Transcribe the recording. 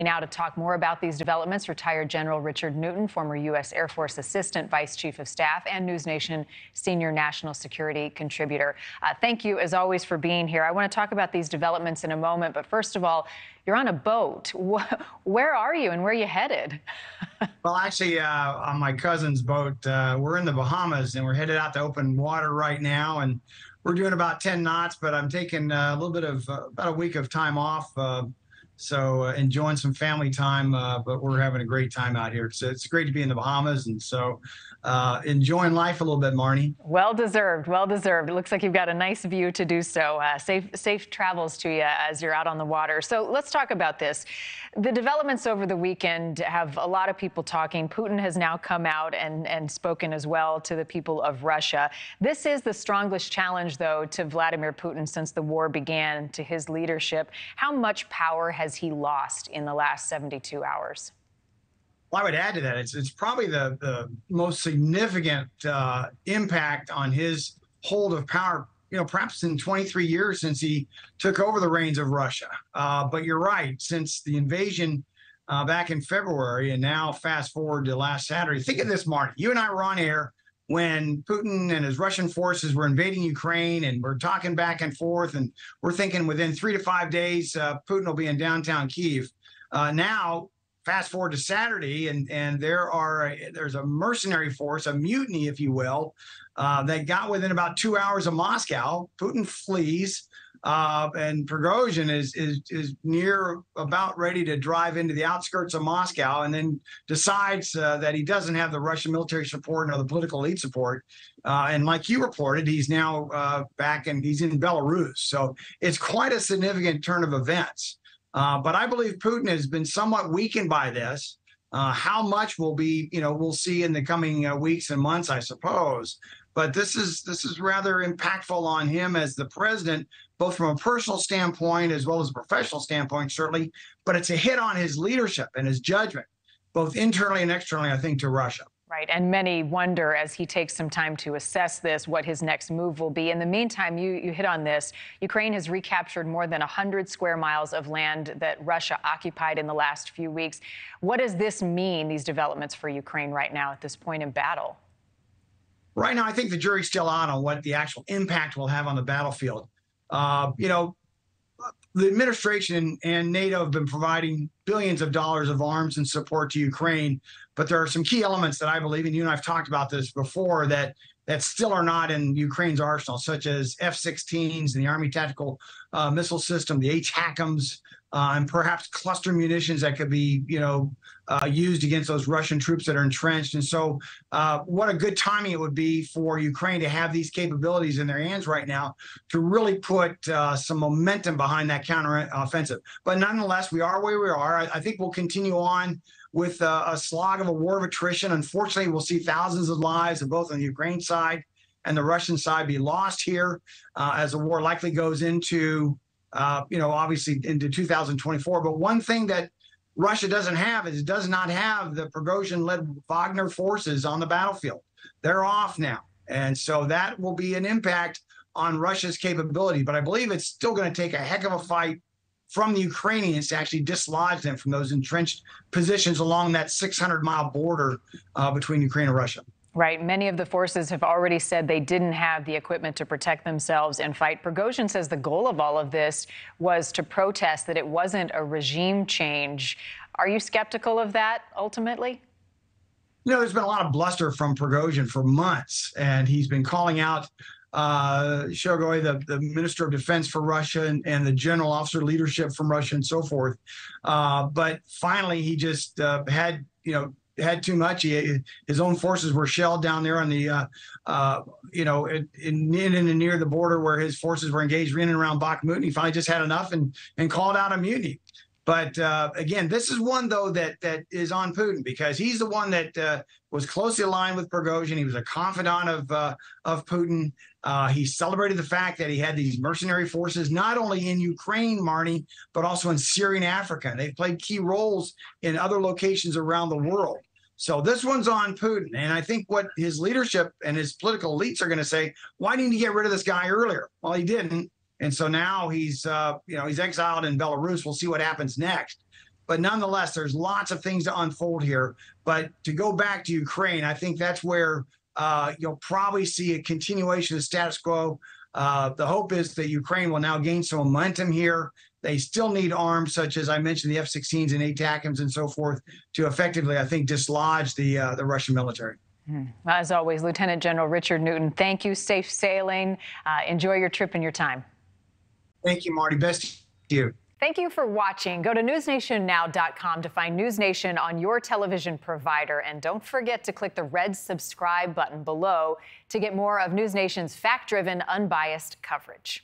Now to talk more about these developments, retired General Richard Newton, former U.S. Air Force Assistant Vice Chief of Staff and NewsNation senior national security contributor. Thank you, as always, for being here. I want to talk about these developments in a moment, but first of all, you're on a boat. Where are you and where are you headed? Well, actually, on my cousin's boat, we're in the Bahamas and we're headed out to open water right now. And we're doing about 10 knots, but I'm taking a little bit of about a week of time off. So enjoying some family time, but we're having a great time out here. So it's great to be in the Bahamas. And so enjoying life a little bit, Marni. Well deserved, well deserved. It looks like you've got a nice view to do so. Safe travels to you as you're out on the water. So let's talk about this. The developments over the weekend have a lot of people talking. Putin has now come out and spoken as well to the people of Russia. This is the strongest challenge, though, to Vladimir Putin since the war began, to his leadership. How much power has he lost in the last 72 hours? Well, I would add to that, it's probably the most significant impact on his hold of power, perhaps in 23 years since he took over the reins of Russia. But you're right, since the invasion back in February, and now fast forward to last Saturday. Think of this, Martin. You and I were on air when Putin and his Russian forces were invading Ukraine, and we're talking back and forth, and we're thinking within 3 to 5 days, Putin will be in downtown Kyiv. Now, fast forward to Saturday, and there's a mercenary force, a mutiny, if you will, that got within about 2 hours of Moscow. Putin flees, and Prigozhin is near about ready to drive into the outskirts of Moscow, and then decides that he doesn't have the Russian military support nor the political elite support. And like you reported, he's now back and he's in Belarus. So it's quite a significant turn of events. But I believe Putin has been somewhat weakened by this. How much will be, we'll see in the coming weeks and months, I suppose. But this is rather impactful on him as the president, both from a personal standpoint as well as a professional standpoint, certainly. But it's a hit on his leadership and his judgment, both internally and externally, I think, to Russia. Right. And many wonder, as he takes some time to assess this, what his next move will be. In the meantime, you hit on this. Ukraine has recaptured more than 100 square miles of land that Russia occupied in the last few weeks. What does this mean, these developments, for Ukraine right now at this point in battle? Right now, I think the jury's still out on what the actual impact will have on the battlefield. The administration and NATO have been providing billions of dollars of arms and support to Ukraine, but there are some key elements that I believe, and you and I've talked about this before, that still are not in Ukraine's arsenal, such as F-16s and the Army Tactical Missile System, the HACMs, and perhaps cluster munitions that could be, used against those Russian troops that are entrenched. And so what a good timing it would be for Ukraine to have these capabilities in their hands right now to really put some momentum behind that counteroffensive. But nonetheless, we are where we are. I think we'll continue on with a slog of a war of attrition. Unfortunately, we'll see thousands of lives, both on the Ukraine side and the Russian side, be lost here as the war likely goes into obviously into 2024. But one thing that Russia doesn't have is it does not have the Prigozhin-led Wagner forces on the battlefield. They're off now. And so that will be an impact on Russia's capability. But I believe it's still going to take a heck of a fight from the Ukrainians to actually dislodge them from those entrenched positions along that 600-mile border between Ukraine and Russia. Right. Many of the forces have already said they didn't have the equipment to protect themselves and fight. Prigozhin says the goal of all of this was to protest, that it wasn't a regime change. Are you skeptical of that ultimately? There's been a lot of bluster from Prigozhin for months, and he's been calling out Shoigu, the Minister of Defense for Russia, and the general officer leadership from Russia and so forth. But finally, he just had too much. His own forces were shelled down there on the, in and near the border where his forces were engaged in and around Bakhmut. And he finally just had enough and called out a mutiny. But again, this is one, though, that is on Putin, because he's the one that was closely aligned with Prigozhin. He was a confidant of Putin. He celebrated the fact that he had these mercenary forces, not only in Ukraine, Marni, but also in Syria and Africa. And they've played key roles in other locations around the world. So this one's on Putin. And I think what his leadership and his political elites are going to say, why didn't he get rid of this guy earlier? Well, he didn't. And so now he's exiled in Belarus. We'll see what happens next. But nonetheless, there's lots of things to unfold here. But to go back to Ukraine, I think that's where you'll probably see a continuation of status quo. The hope is that Ukraine will now gain some momentum here. They still need arms, such as I mentioned, the F-16s and ATACMS and so forth, to effectively, I think, dislodge the Russian military. As always, Lieutenant General Richard Newton, thank you. Safe sailing. Enjoy your trip and your time. Thank you, Marty. Best to you. Thank you for watching. Go to newsnationnow.com to find NewsNation on your television provider. And don't forget to click the red subscribe button below to get more of NewsNation's fact-driven, unbiased coverage.